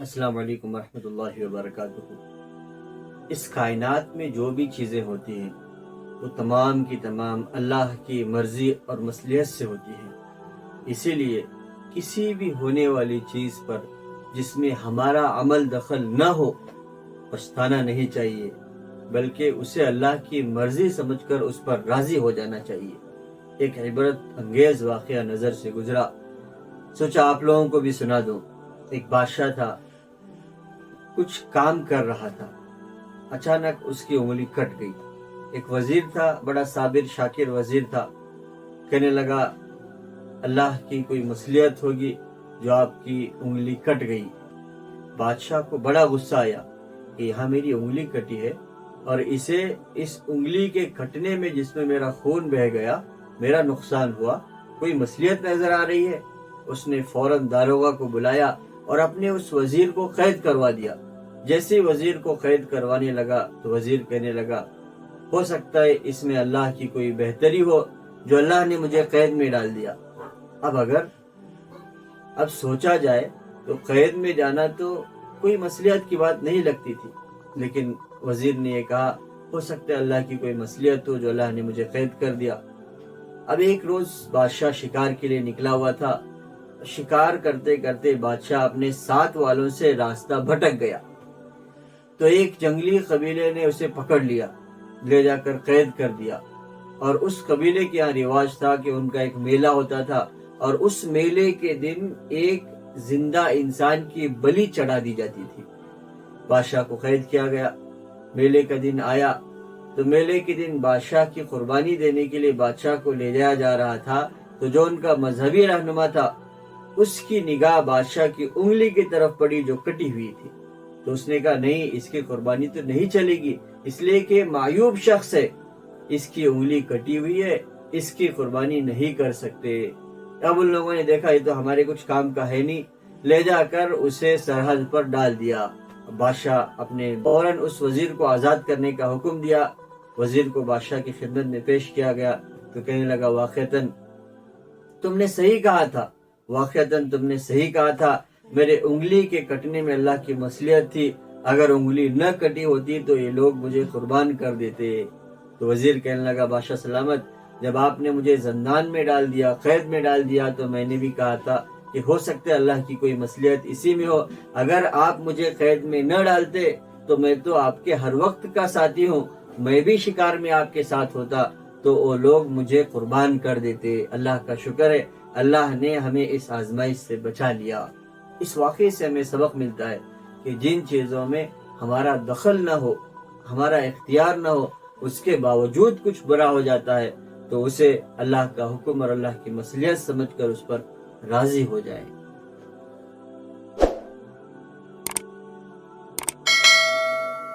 السلام علیکم ورحمۃ اللہ وبرکاتہ۔ اس کائنات میں جو بھی چیزیں ہوتی ہیں وہ تمام کی تمام اللہ کی مرضی اور مصلحت سے ہوتی ہیں۔ اسی لیے کسی بھی ہونے والی چیز پر جس میں ہمارا عمل دخل نہ ہو پچھتانا نہیں چاہیے، بلکہ اسے اللہ کی مرضی سمجھ کر اس پر راضی ہو جانا چاہیے۔ ایک عبرت انگیز واقعہ نظر سے گزرا، سوچا آپ لوگوں کو بھی سنا دوں۔ ایک بادشاہ تھا، کچھ کام کر رہا تھا، اچانک اس کی انگلی کٹ گئی۔ ایک وزیر تھا، بڑا صابر شاکر وزیر تھا، کہنے لگا اللہ کی کوئی مصلحت ہوگی جو آپ کی انگلی کٹ گئی۔ بادشاہ کو بڑا غصہ آیا کہ یہاں میری انگلی کٹی ہے اور اسے اس انگلی کے کٹنے میں جس میں میرا خون بہہ گیا، میرا نقصان ہوا، کوئی مصلحت نظر آ رہی ہے۔ اس نے فوراً داروغہ کو بلایا اور اپنے اس وزیر کو قید کروا دیا۔ جیسے وزیر کو قید کروانے لگا تو وزیر کہنے لگا ہو سکتا ہے اس میں اللہ کی کوئی بہتری ہو جو اللہ نے مجھے قید میں ڈال دیا۔ اب سوچا جائے تو قید میں جانا تو کوئی مصلحت کی بات نہیں لگتی تھی، لیکن وزیر نے یہ کہا ہو سکتا ہے اللہ کی کوئی مصلحت ہو جو اللہ نے مجھے قید کر دیا۔ اب ایک روز بادشاہ شکار کے لیے نکلا ہوا تھا۔ شکار کرتے کرتے بادشاہ اپنے ساتھ والوں سے راستہ بھٹک گیا تو ایک جنگلی قبیلے نے اسے پکڑ لیا، لے جا کر قید کر دیا۔ اور اس قبیلے کے یہاں رواج تھا کہ ان کا ایک میلہ ہوتا تھا اور اس میلے کے دن ایک زندہ انسان کی بلی چڑھا دی جاتی تھی۔ بادشاہ کو قید کیا گیا۔ میلے کا دن آیا تو میلے کے دن بادشاہ کی قربانی دینے کے لیے بادشاہ کو لے جایا جا رہا تھا تو جو ان کا مذہبی رہنما تھا اس کی نگاہ بادشاہ کی انگلی کی طرف پڑی جو کٹی ہوئی تھی، تو اس نے کہا نہیں، اس کی قربانی تو نہیں چلے گی، اس لیے کہ معیوب شخص ہے، اس کی انگلی کٹی ہوئی ہے، اس کی قربانی نہیں کر سکتے۔ اب ان لوگوں نے دیکھا یہ تو ہمارے کچھ کام کا ہے نہیں، لے جا کر اسے سرحد پر ڈال دیا۔ بادشاہ اپنے فوراً اس وزیر کو آزاد کرنے کا حکم دیا۔ وزیر کو بادشاہ کی خدمت میں پیش کیا گیا تو کہنے لگا واقعتاً تم نے صحیح کہا تھا، واقعتاً تم نے صحیح کہا تھا، میرے انگلی کے کٹنے میں اللہ کی مصلحت تھی، اگر انگلی نہ کٹی ہوتی تو یہ لوگ مجھے قربان کر دیتے۔ تو وزیر کہنے لگا بادشاہ سلامت، جب آپ نے مجھے زندان میں ڈال دیا، قید میں ڈال دیا، تو میں نے بھی کہا تھا کہ ہو سکتا ہے اللہ کی کوئی مصلحت اسی میں ہو، اگر آپ مجھے قید میں نہ ڈالتے تو میں تو آپ کے ہر وقت کا ساتھی ہوں، میں بھی شکار میں آپ کے ساتھ ہوتا تو وہ لوگ مجھے قربان کر دیتے۔ اللہ کا شکر ہے اللہ نے ہمیں اس آزمائش سے بچا لیا۔ اس واقعے سے ہمیں سبق ملتا ہے کہ جن چیزوں میں ہمارا دخل نہ ہو، ہمارا اختیار نہ ہو، اس کے باوجود کچھ برا ہو جاتا ہے تو اسے اللہ کا حکم اور اللہ کی مصلحت سمجھ کر اس پر راضی ہو جائے۔